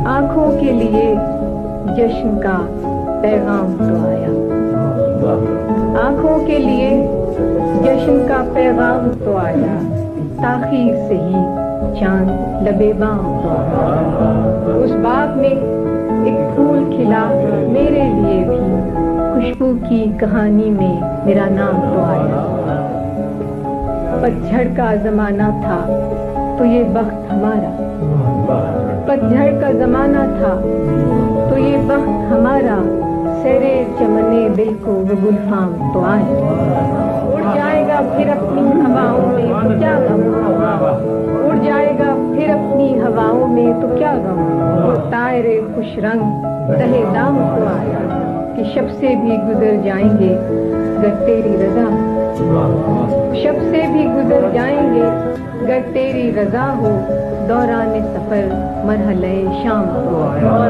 آنکھوں کے لیے جشن کا پیغام تو آیا، آنکھوں کے لیے جشن کا پیغام تو آیا، تاخیر سے ہی چاند لبے بام تو آیا۔ اس باغ میں ایک پھول کھلا میرے لیے بھی، خوشبو کی کہانی میں میرا نام تو آیا۔ پتجھڑ کا زمانہ تھا تو یہ وقت ہمارا، پتجھڑ کا زمانہ تھا تو یہ وقت ہمارا، سیرے چمنے دل کو وہ گلفام تو آئے۔ اڑ جائے گا پھر اپنی ہواؤں میں تو کیا غم، اڑ جائے گا پھر اپنی ہواؤں میں تو کیا غم، وہ طائر خوش رنگ تہے دام تو آیا، کہ شب سے بھی گزر جائیں گے گر تیری رضا، شب سے بھی گزر جائیں گے گر تیری رضا ہو، دوران سفر مرحلہ شام تو آیا۔